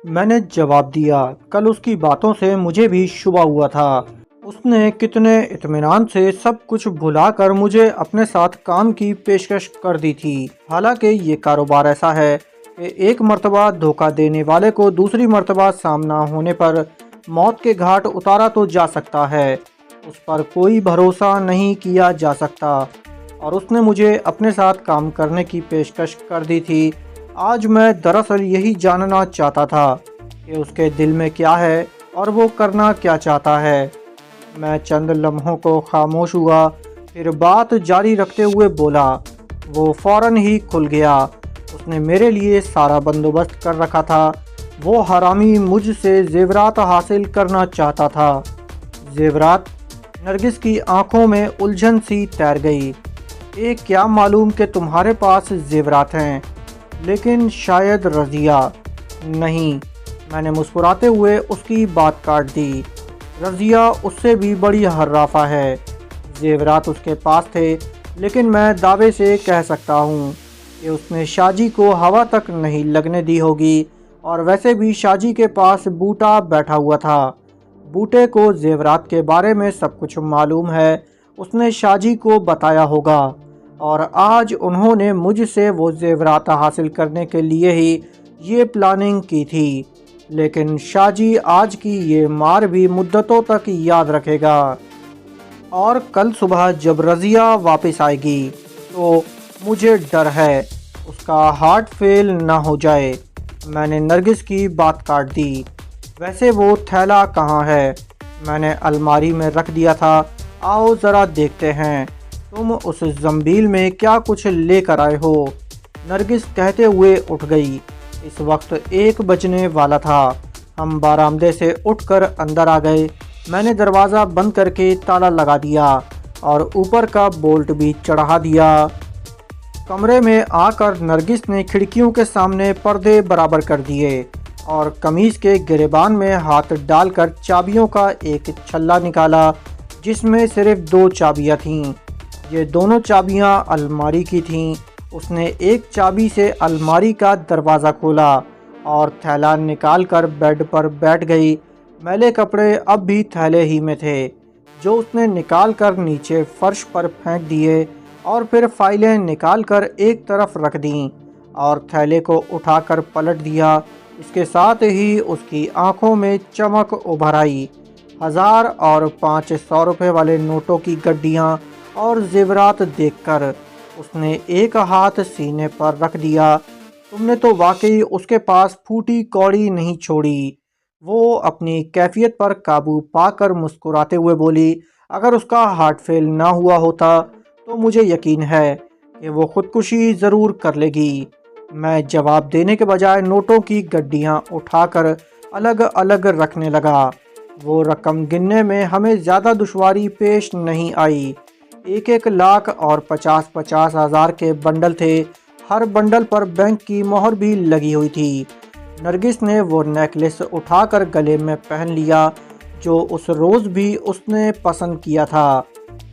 میں نے جواب دیا، کل اس کی باتوں سے مجھے بھی شبہ ہوا تھا۔ اس نے کتنے اطمینان سے سب کچھ بھلا کر مجھے اپنے ساتھ کام کی پیشکش کر دی تھی۔ حالانکہ یہ کاروبار ایسا ہے کہ ایک مرتبہ دھوکہ دینے والے کو دوسری مرتبہ سامنا ہونے پر موت کے گھاٹ اتارا تو جا سکتا ہے، اس پر کوئی بھروسہ نہیں کیا جا سکتا، اور اس نے مجھے اپنے ساتھ کام کرنے کی پیشکش کر دی تھی۔ آج میں دراصل یہی جاننا چاہتا تھا کہ اس کے دل میں کیا ہے اور وہ کرنا کیا چاہتا ہے۔ میں چند لمحوں کو خاموش ہوا، پھر بات جاری رکھتے ہوئے بولا، وہ فوراً ہی کھل گیا۔ اس نے میرے لیے سارا بندوبست کر رکھا تھا۔ وہ حرامی مجھ سے زیورات حاصل کرنا چاہتا تھا۔ زیورات؟ نرگس کی آنکھوں میں الجھن سی تیر گئی۔ کیا معلوم کہ تمہارے پاس زیورات ہیں، لیکن شاید رضیہ نہیں۔ میں نے مسکراتے ہوئے اس کی بات کاٹ دی۔ رضیہ اس سے بھی بڑی حرافہ ہے۔ زیورات اس کے پاس تھے، لیکن میں دعوے سے کہہ سکتا ہوں کہ اس نے شاہ جی کو ہوا تک نہیں لگنے دی ہوگی، اور ویسے بھی شاہ جی کے پاس بوٹا بیٹھا ہوا تھا۔ بوٹے کو زیورات کے بارے میں سب کچھ معلوم ہے، اس نے شاہ جی کو بتایا ہوگا، اور آج انہوں نے مجھ سے وہ زیورات حاصل کرنے کے لیے ہی یہ پلاننگ کی تھی۔ لیکن شاہ جی آج کی یہ مار بھی مدتوں تک یاد رکھے گا، اور کل صبح جب رضیہ واپس آئے گی تو مجھے ڈر ہے اس کا ہارٹ فیل نہ ہو جائے۔ میں نے نرگس کی بات کاٹ دی۔ ویسے وہ تھیلا کہاں ہے؟ میں نے الماری میں رکھ دیا تھا، آؤ ذرا دیکھتے ہیں۔ تم اس زنبیل میں کیا کچھ لے کر آئے ہو؟ نرگس کہتے ہوئے اٹھ گئی۔ اس وقت 1 بجنے والا تھا۔ ہم برآمدے سے اٹھ کر اندر آ گئے۔ میں نے دروازہ بند کر کے تالا لگا دیا اور اوپر کا بولٹ بھی چڑھا دیا۔ کمرے میں آ کر نرگس نے کھڑکیوں کے سامنے پردے برابر کر دیے اور قمیص کے گریبان میں ہاتھ ڈال کر چابیوں کا ایک چھلا نکالا، جس میں صرف 2 چابیاں تھیں۔ یہ دونوں چابیاں الماری کی تھیں۔ اس نے ایک چابی سے الماری کا دروازہ کھولا اور تھیلا نکال کر بیڈ پر بیٹھ گئی۔ میلے کپڑے اب بھی تھیلے ہی میں تھے، جو اس نے نکال کر نیچے فرش پر پھینک دیے، اور پھر فائلیں نکال کر ایک طرف رکھ دیں اور تھیلے کو اٹھا کر پلٹ دیا۔ اس کے ساتھ ہی اس کی آنکھوں میں چمک ابھر آئی۔ 1000 اور 500 روپے والے نوٹوں کی گڈیاں اور زیورات دیکھ کر اس نے ایک ہاتھ سینے پر رکھ دیا۔ تم نے تو واقعی اس کے پاس پھوٹی کوڑی نہیں چھوڑی۔ وہ اپنی کیفیت پر قابو پا کر مسکراتے ہوئے بولی، اگر اس کا ہارٹ فیل نہ ہوا ہوتا تو مجھے یقین ہے کہ وہ خودکشی ضرور کر لے گی۔ میں جواب دینے کے بجائے نوٹوں کی گڈیاں اٹھا کر الگ الگ رکھنے لگا۔ وہ رقم گننے میں ہمیں زیادہ دشواری پیش نہیں آئی۔ 1 لاکھ اور 50 ہزار کے بنڈل تھے۔ ہر بنڈل پر بینک کی مہر بھی لگی ہوئی تھی۔ نرگس نے وہ نیکلس اٹھا کر گلے میں پہن لیا جو اس روز بھی اس نے پسند کیا تھا۔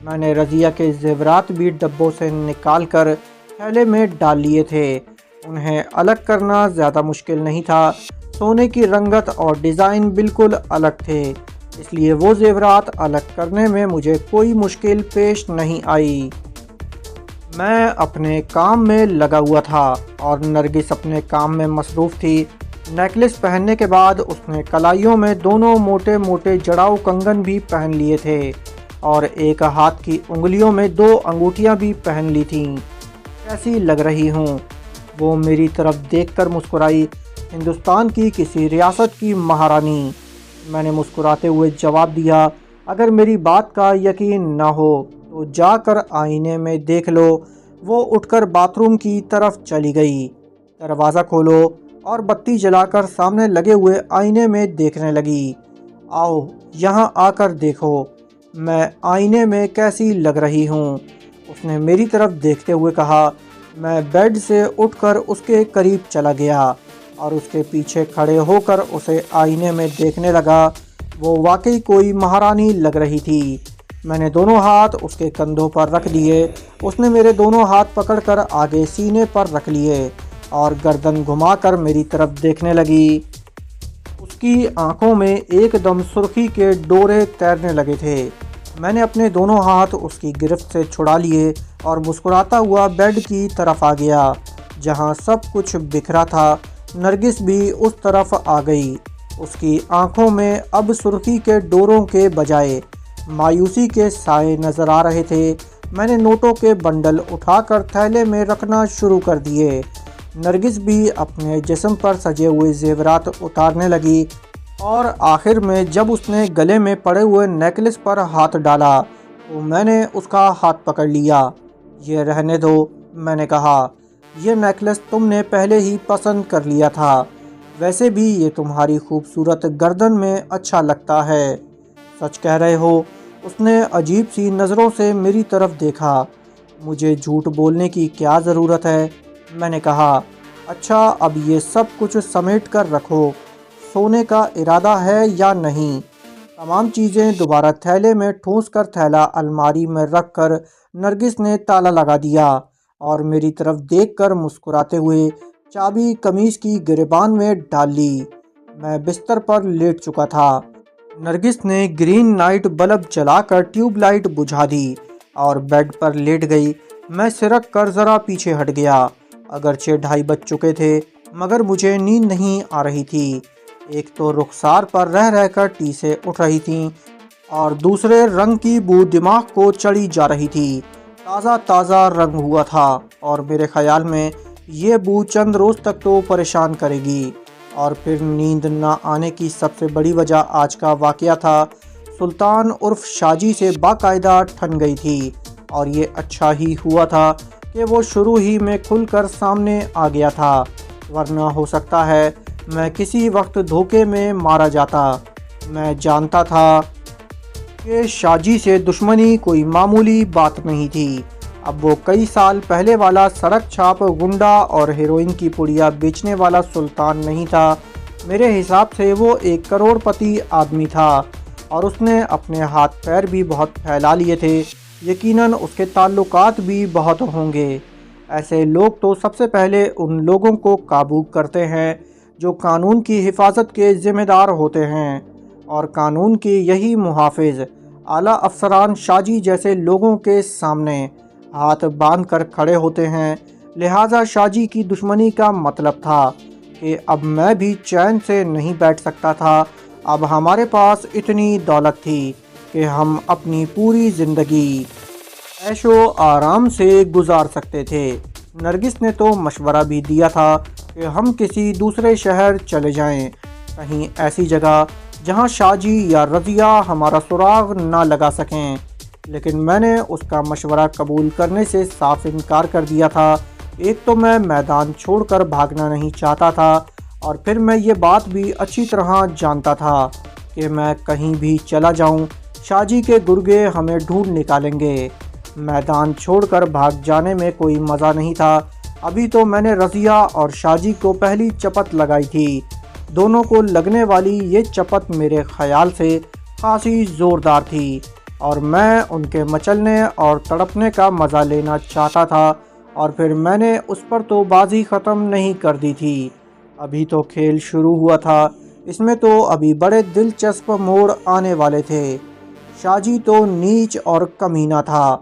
میں نے رضیہ کے زیورات بھی ڈبوں سے نکال کر تھیلے میں ڈال لیے تھے۔ انہیں الگ کرنا زیادہ مشکل نہیں تھا۔ سونے کی رنگت اور ڈیزائن بالکل الگ تھے، اس لیے وہ زیورات الگ کرنے میں مجھے کوئی مشکل پیش نہیں آئی۔ میں اپنے کام میں لگا ہوا تھا اور نرگس اپنے کام میں مصروف تھی۔ نیکلس پہننے کے بعد اس نے کلائیوں میں دونوں موٹے موٹے جڑاؤ کنگن بھی پہن لیے تھے اور ایک ہاتھ کی انگلیوں میں 2 انگوٹھیاں بھی پہن لی تھیں۔ کیسی لگ رہی ہوں؟ وہ میری طرف دیکھ کر مسکرائی، ہندوستان کی کسی ریاست کی مہارانی۔ میں نے مسکراتے ہوئے جواب دیا، اگر میری بات کا یقین نہ ہو تو جا کر آئینے میں دیکھ لو۔ وہ اٹھ کر باتھ روم کی طرف چلی گئی۔ دروازہ کھولو اور بتی جلا کر سامنے لگے ہوئے آئینے میں دیکھنے لگی۔ آؤ یہاں آ کر دیکھو، میں آئینے میں کیسی لگ رہی ہوں؟ اس نے میری طرف دیکھتے ہوئے کہا۔ میں بیڈ سے اٹھ کر اس کے قریب چلا گیا اور اس کے پیچھے کھڑے ہو کر اسے آئینے میں دیکھنے لگا۔ وہ واقعی کوئی مہارانی لگ رہی تھی۔ میں نے دونوں ہاتھ اس کے کندھوں پر رکھ دیے۔ اس نے میرے دونوں ہاتھ پکڑ کر آگے سینے پر رکھ لیے اور گردن گھما کر میری طرف دیکھنے لگی۔ کی آنکھوں میں ایک دم سرخی کے ڈورے تیرنے لگے تھے۔ میں نے اپنے دونوں ہاتھ اس کی گرفت سے چھڑا لیے اور مسکراتا ہوا بیڈ کی طرف آ گیا جہاں سب کچھ بکھرا تھا۔ نرگس بھی اس طرف آ گئی۔ اس کی آنکھوں میں اب سرخی کے ڈوروں کے بجائے مایوسی کے سائے نظر آ رہے تھے۔ میں نے نوٹوں کے بنڈل اٹھا کر تھیلے میں رکھنا شروع کر دیے۔ نرگس بھی اپنے جسم پر سجے ہوئے زیورات اتارنے لگی اور آخر میں جب اس نے گلے میں پڑے ہوئے نیکلس پر ہاتھ ڈالا تو میں نے اس کا ہاتھ پکڑ لیا۔ یہ رہنے دو، میں نے کہا، یہ نیکلس تم نے پہلے ہی پسند کر لیا تھا، ویسے بھی یہ تمہاری خوبصورت گردن میں اچھا لگتا ہے۔ سچ کہہ رہے ہو؟ اس نے عجیب سی نظروں سے میری طرف دیکھا۔ مجھے جھوٹ بولنے کی کیا ضرورت ہے؟ میں نے کہا۔ اچھا اب یہ سب کچھ سمیٹ کر رکھو، سونے کا ارادہ ہے یا نہیں؟ تمام چیزیں دوبارہ تھیلے میں ٹھونس کر تھیلا الماری میں رکھ کر نرگس نے تالا لگا دیا اور میری طرف دیکھ کر مسکراتے ہوئے چابی قمیص کی گریبان میں ڈال لی۔ میں بستر پر لیٹ چکا تھا۔ نرگس نے گرین نائٹ بلب جلا کر ٹیوب لائٹ بجھا دی اور بیڈ پر لیٹ گئی۔ میں سرک کر ذرا پیچھے ہٹ گیا۔ اگرچہ 2:30 بج چکے تھے مگر مجھے نیند نہیں آ رہی تھی۔ ایک تو رخسار پر رہ رہ کر ٹیسیں اٹھ رہی تھیں اور دوسرے رنگ کی بو دماغ کو چڑھی جا رہی تھی۔ تازہ تازہ رنگ ہوا تھا اور میرے خیال میں یہ بو چند روز تک تو پریشان کرے گی۔ اور پھر نیند نہ آنے کی سب سے بڑی وجہ آج کا واقعہ تھا۔ سلطان عرف شاجی سے باقاعدہ ٹھن گئی تھی اور یہ اچھا ہی ہوا تھا کہ وہ شروع ہی میں کھل کر سامنے آ گیا تھا، ورنہ ہو سکتا ہے میں کسی وقت دھوکے میں مارا جاتا۔ میں جانتا تھا کہ شاجی سے دشمنی کوئی معمولی بات نہیں تھی۔ اب وہ کئی سال پہلے والا سڑک چھاپ گنڈا اور ہیروئن کی پڑیا بیچنے والا سلطان نہیں تھا۔ میرے حساب سے وہ 1 کروڑ پتی آدمی تھا اور اس نے اپنے ہاتھ پیر بھی بہت پھیلا لیے تھے۔ یقیناً اس کے تعلقات بھی بہت ہوں گے۔ ایسے لوگ تو سب سے پہلے ان لوگوں کو قابو کرتے ہیں جو قانون کی حفاظت کے ذمہ دار ہوتے ہیں، اور قانون کی یہی محافظ اعلیٰ افسران شاجی جیسے لوگوں کے سامنے ہاتھ باندھ کر کھڑے ہوتے ہیں۔ لہٰذا شاجی کی دشمنی کا مطلب تھا کہ اب میں بھی چین سے نہیں بیٹھ سکتا تھا۔ اب ہمارے پاس اتنی دولت تھی کہ ہم اپنی پوری زندگی عیش و آرام سے گزار سکتے تھے۔ نرگس نے تو مشورہ بھی دیا تھا کہ ہم کسی دوسرے شہر چلے جائیں، کہیں ایسی جگہ جہاں شاجی یا رضیہ ہمارا سراغ نہ لگا سکیں، لیکن میں نے اس کا مشورہ قبول کرنے سے صاف انکار کر دیا تھا۔ ایک تو میں میدان چھوڑ کر بھاگنا نہیں چاہتا تھا اور پھر میں یہ بات بھی اچھی طرح جانتا تھا کہ میں کہیں بھی چلا جاؤں شاجی کے گرگے ہمیں ڈھونڈ نکالیں گے۔ میدان چھوڑ کر بھاگ جانے میں کوئی مزہ نہیں تھا۔ ابھی تو میں نے رضیہ اور شاجی کو پہلی چپت لگائی تھی۔ دونوں کو لگنے والی یہ چپت میرے خیال سے خاصی زوردار تھی اور میں ان کے مچلنے اور تڑپنے کا مزہ لینا چاہتا تھا، اور پھر میں نے اس پر تو بازی ختم نہیں کر دی تھی۔ ابھی تو کھیل شروع ہوا تھا، اس میں تو ابھی بڑے دلچسپ موڑ آنے والے تھے۔ شاجی تو نیچ اور کمینہ تھا،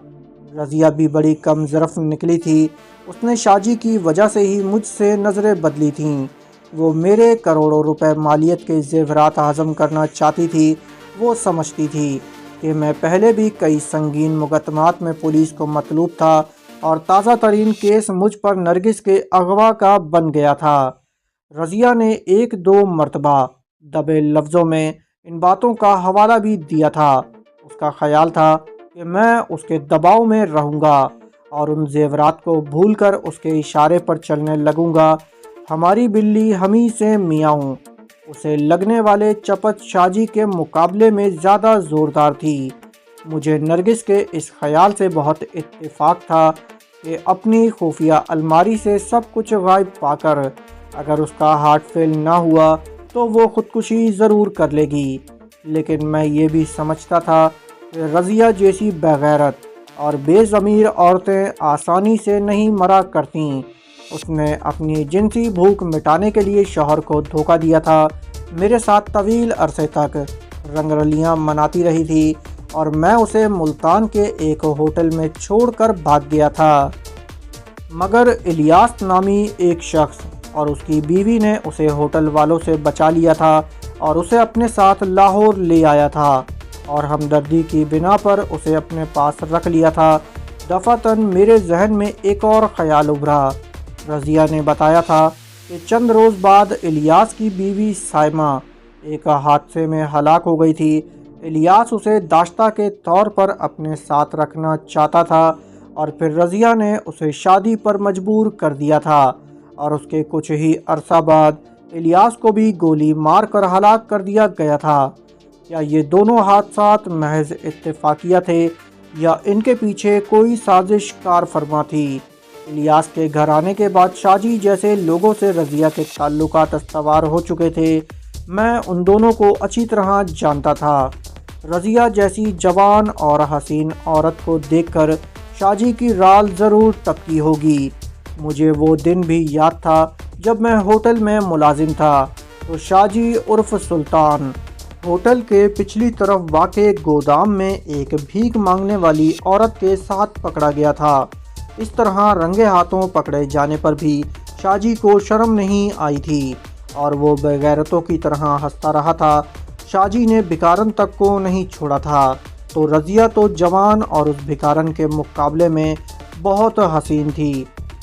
رضیہ بھی بڑی کم ظرف نکلی تھی۔ اس نے شاجی کی وجہ سے ہی مجھ سے نظریں بدلی تھیں۔ وہ میرے کروڑوں روپے مالیت کے زیورات ہضم کرنا چاہتی تھی۔ وہ سمجھتی تھی کہ میں پہلے بھی کئی سنگین مقدمات میں پولیس کو مطلوب تھا اور تازہ ترین کیس مجھ پر نرگس کے اغوا کا بن گیا تھا۔ رضیہ نے 1-2 مرتبہ دبے لفظوں میں ان باتوں کا حوالہ بھی دیا تھا۔ اس کا خیال تھا کہ میں اس کے دباؤ میں رہوں گا اور ان زیورات کو بھول کر اس کے اشارے پر چلنے لگوں گا۔ ہماری بلی ہمیں سے میاؤں، اسے لگنے والے چپت شاجی کے مقابلے میں زیادہ زوردار تھی۔ مجھے نرگس کے اس خیال سے بہت اتفاق تھا کہ اپنی خفیہ الماری سے سب کچھ غائب پا کر اگر اس کا ہارٹ فیل نہ ہوا تو وہ خودکشی ضرور کر لے گی، لیکن میں یہ بھی سمجھتا تھا کہ رضیہ جیسی بغیرت اور بے ضمیر عورتیں آسانی سے نہیں مرا کرتیں۔ اس نے اپنی جنسی بھوک مٹانے کے لیے شوہر کو دھوکہ دیا تھا، میرے ساتھ طویل عرصے تک رنگ رلیاں مناتی رہی تھی اور میں اسے ملتان کے ایک ہوٹل میں چھوڑ کر بھاگ گیا تھا، مگر الیاس نامی ایک شخص اور اس کی بیوی نے اسے ہوٹل والوں سے بچا لیا تھا اور اسے اپنے ساتھ لاہور لے آیا تھا اور ہمدردی کی بنا پر اسے اپنے پاس رکھ لیا تھا۔ دفعتاً میرے ذہن میں ایک اور خیال ابھرا۔ رضیہ نے بتایا تھا کہ چند روز بعد الیاس کی بیوی سائمہ ایک حادثے میں ہلاک ہو گئی تھی۔ الیاس اسے داشتہ کے طور پر اپنے ساتھ رکھنا چاہتا تھا اور پھر رضیہ نے اسے شادی پر مجبور کر دیا تھا اور اس کے کچھ ہی عرصہ بعد الیاس کو بھی گولی مار کر ہلاک کر دیا گیا تھا۔ کیا یہ دونوں حادثات محض اتفاقیہ تھے یا ان کے پیچھے کوئی سازش کار فرما تھی؟ الیاس کے گھر آنے کے بعد شاہ جی جیسے لوگوں سے رضیہ کے تعلقات استوار ہو چکے تھے۔ میں ان دونوں کو اچھی طرح جانتا تھا۔ رضیہ جیسی جوان اور حسین عورت کو دیکھ کر شاہ جی کی رال ضرور ٹپکی ہوگی۔ مجھے وہ دن بھی یاد تھا جب میں ہوٹل میں ملازم تھا تو شاہ جی عرف سلطان ہوٹل کے پچھلی طرف واقع گودام میں ایک بھیک مانگنے والی عورت کے ساتھ پکڑا گیا تھا۔ اس طرح رنگے ہاتھوں پکڑے جانے پر بھی شاہ جی کو شرم نہیں آئی تھی اور وہ بے غیرتوں کی طرح ہنستا رہا تھا۔ شاہ جی نے بھکارن تک کو نہیں چھوڑا تھا تو رضیہ تو جوان اور اس بھکارن کے مقابلے میں بہت حسین تھی۔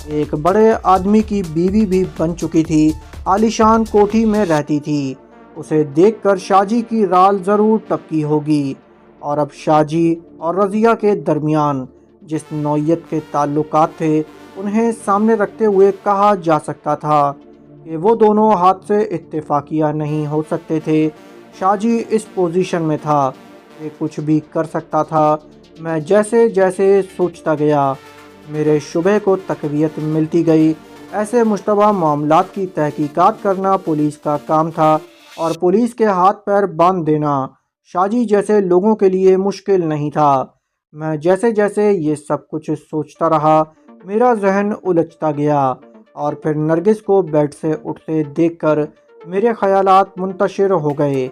ایک بڑے آدمی کی بیوی بھی بن چکی تھی، عالیشان کوٹھی میں رہتی تھی۔ اسے دیکھ کر شاہ جی کی رال ضرور ٹپکی ہوگی۔ اور اب شاہ جی اور رضیہ کے درمیان جس نوعیت کے تعلقات تھے انہیں سامنے رکھتے ہوئے کہا جا سکتا تھا کہ وہ دونوں ہاتھ سے اتفاقیہ نہیں ہو سکتے تھے۔ شاہ جی اس پوزیشن میں تھا کہ کچھ بھی کر سکتا تھا۔ میں جیسے جیسے سوچتا گیا میرے شبہ کو تقویت ملتی گئی۔ ایسے مشتبہ معاملات کی تحقیقات کرنا پولیس کا کام تھا اور پولیس کے ہاتھ پیر باندھ دینا شاہ جی جیسے لوگوں کے لیے مشکل نہیں تھا۔ میں جیسے جیسے یہ سب کچھ سوچتا رہا میرا ذہن الجھتا گیا اور پھر نرگس کو بیڈ سے اٹھتے دیکھ کر میرے خیالات منتشر ہو گئے۔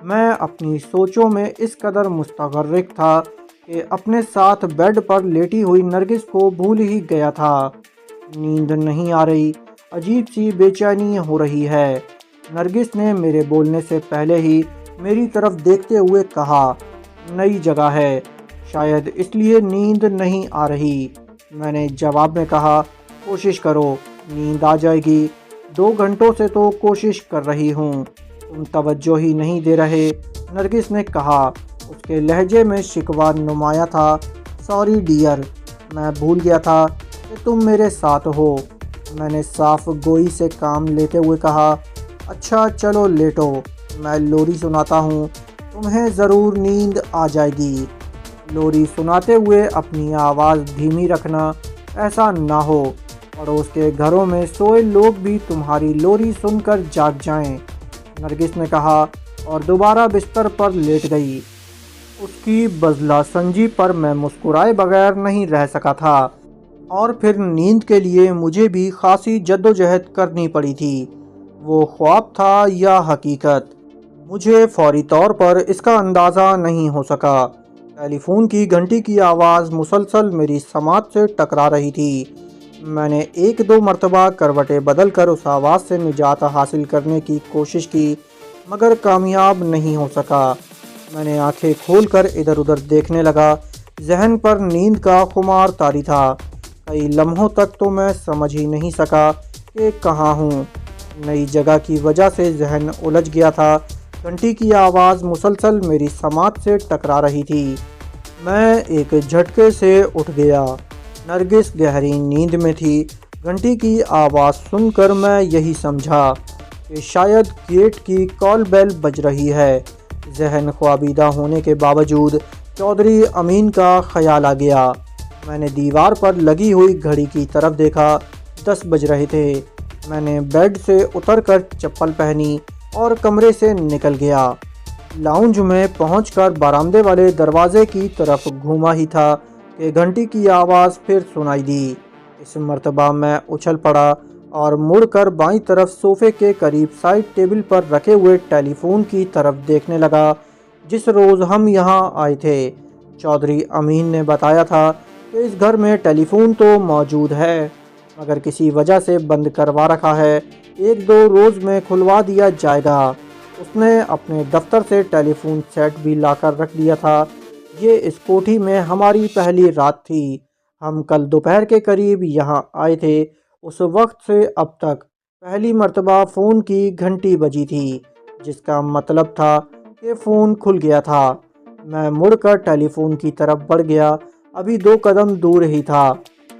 میں اپنی سوچوں میں اس قدر مستغرق تھا کہ اپنے ساتھ بیڈ پر لیٹی ہوئی نرگس کو بھول ہی گیا تھا۔ نیند نہیں آ رہی، عجیب سی بے چینی ہو رہی ہے۔ نرگس نے میرے بولنے سے پہلے ہی میری طرف دیکھتے ہوئے کہا، نئی جگہ ہے، شاید اس لیے نیند نہیں آ رہی۔ میں نے جواب میں کہا، کوشش کرو، نیند آ جائے گی۔ 2 گھنٹوں سے تو کوشش کر رہی ہوں، تم توجہ ہی نہیں دے رہے۔ نرگس نے کہا، اس کے لہجے میں شکوہ نمایاں تھا۔ سوری ڈیئر، میں بھول گیا تھا کہ تم میرے ساتھ ہو۔ میں نے صاف گوئی سے کام لیتے ہوئے کہا، اچھا چلو لیٹو، میں لوری سناتا ہوں، تمہیں ضرور نیند آ جائے گی۔ لوری سناتے ہوئے اپنی آواز دھیمی رکھنا، ایسا نہ ہو پڑوس کے گھروں میں سوئے لوگ بھی تمہاری لوری سن کر جاگ جائیں، نرگس نے کہا اور دوبارہ بستر پر لیٹ گئی۔ اس کی بزلہ سنجی پر میں مسکرائے بغیر نہیں رہ سکا تھا اور پھر نیند کے لیے مجھے بھی خاصی جدوجہد کرنی پڑی تھی۔ وہ خواب تھا یا حقیقت، مجھے فوری طور پر اس کا اندازہ نہیں ہو سکا۔ ٹیلی فون کی گھنٹی کی آواز مسلسل میری سماعت سے ٹکرا رہی تھی۔ میں نے 1-2 مرتبہ کروٹیں بدل کر اس آواز سے نجات حاصل کرنے کی کوشش کی مگر کامیاب نہیں ہو سکا۔ میں نے آنکھیں کھول کر ادھر ادھر دیکھنے لگا۔ ذہن پر نیند کا خمار طاری تھا۔ کئی لمحوں تک تو میں سمجھ ہی نہیں سکا کہ کہاں ہوں۔ نئی جگہ کی وجہ سے ذہن الجھ گیا تھا۔ گھنٹی کی آواز مسلسل میری سماعت سے ٹکرا رہی تھی۔ میں ایک جھٹکے سے اٹھ گیا۔ نرگس گہری نیند میں تھی۔ گھنٹی کی آواز سن کر میں یہی سمجھا کہ شاید گیٹ کی کال بیل بج رہی ہے۔ ذہن خوابیدہ ہونے کے باوجود چودھری امین کا خیال آ گیا۔ میں نے دیوار پر لگی ہوئی گھڑی کی طرف دیکھا، 10 بج رہے تھے۔ میں نے بیڈ سے اتر کر چپل پہنی اور کمرے سے نکل گیا۔ لاؤنج میں پہنچ کر برآمدے والے دروازے کی طرف گھوما ہی تھا کہ گھنٹی کی آواز پھر سنائی دی۔ اس مرتبہ میں اچھل پڑا اور مڑ کر بائیں طرف صوفے کے قریب سائڈ ٹیبل پر رکھے ہوئے ٹیلی فون کی طرف دیکھنے لگا جس روز ہم یہاں آئے تھے۔ چودھری امین نے بتایا تھا کہ اس گھر میں ٹیلی فون تو موجود ہے مگر کسی وجہ سے بند کروا رکھا ہے، 1-2 روز میں کھلوا دیا جائے گا۔ اس نے اپنے دفتر سے ٹیلی فون سیٹ بھی لا کر رکھ دیا تھا۔ یہ اس کوٹھی میں ہماری پہلی رات تھی۔ ہم کل دوپہر کے قریب یہاں آئے تھے۔ اس وقت سے اب تک پہلی مرتبہ فون کی گھنٹی بجی تھی، جس کا مطلب تھا کہ فون کھل گیا تھا۔ میں مڑ کر ٹیلی فون کی طرف بڑھ گیا، ابھی 2 قدم دور ہی تھا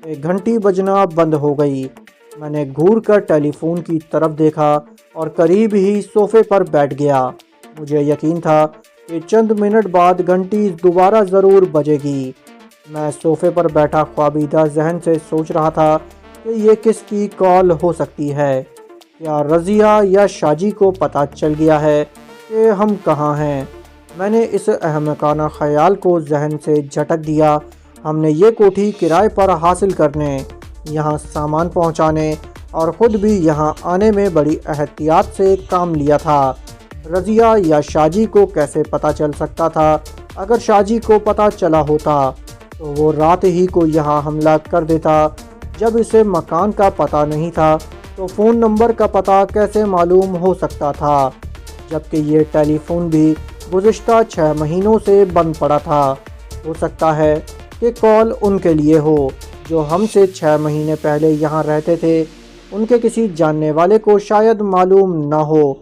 کہ گھنٹی بجنا بند ہو گئی۔ میں نے گھور کر ٹیلی فون کی طرف دیکھا اور قریب ہی صوفے پر بیٹھ گیا۔ مجھے یقین تھا کہ چند منٹ بعد گھنٹی دوبارہ ضرور بجے گی۔ میں صوفے پر بیٹھا خوابیدہ ذہن سے سوچ رہا تھا کہ یہ کس کی کال ہو سکتی ہے؟ کیا رضیہ یا شاجی کو پتہ چل گیا ہے کہ ہم کہاں ہیں؟ میں نے اس احمقانہ خیال کو ذہن سے جھٹک دیا۔ ہم نے یہ کوٹھی کرائے پر حاصل کرنے، یہاں سامان پہنچانے اور خود بھی یہاں آنے میں بڑی احتیاط سے کام لیا تھا۔ رضیہ یا شاجی کو کیسے پتہ چل سکتا تھا؟ اگر شاجی کو پتہ چلا ہوتا تو وہ رات ہی کو یہاں حملہ کر دیتا۔ جب اسے مکان کا پتہ نہیں تھا تو فون نمبر کا پتہ کیسے معلوم ہو سکتا تھا؟ جبکہ یہ ٹیلی فون بھی گزشتہ 6 مہینوں سے بند پڑا تھا۔ ہو سکتا ہے کہ کال ان کے لیے ہو جو ہم سے 6 مہینے پہلے یہاں رہتے تھے۔ ان کے کسی جاننے والے کو شاید معلوم نہ ہو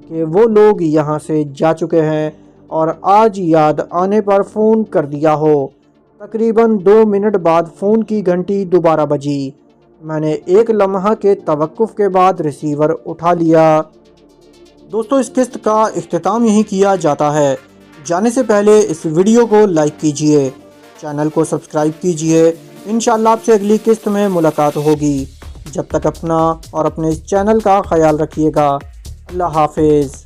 کہ وہ لوگ یہاں سے جا چکے ہیں اور آج یاد آنے پر فون کر دیا ہو۔ تقریباً 2 منٹ بعد فون کی گھنٹی دوبارہ بجی۔ میں نے 1 لمحہ کے توقف کے بعد ریسیور اٹھا لیا۔ دوستو، اس قسط کا اختتام یہیں کیا جاتا ہے۔ جانے سے پہلے اس ویڈیو کو لائک کیجئے، چینل کو سبسکرائب کیجئے۔ انشاءاللہ آپ سے اگلی قسط میں ملاقات ہوگی۔ جب تک اپنا اور اپنے اس چینل کا خیال رکھیے گا۔ اللہ حافظ۔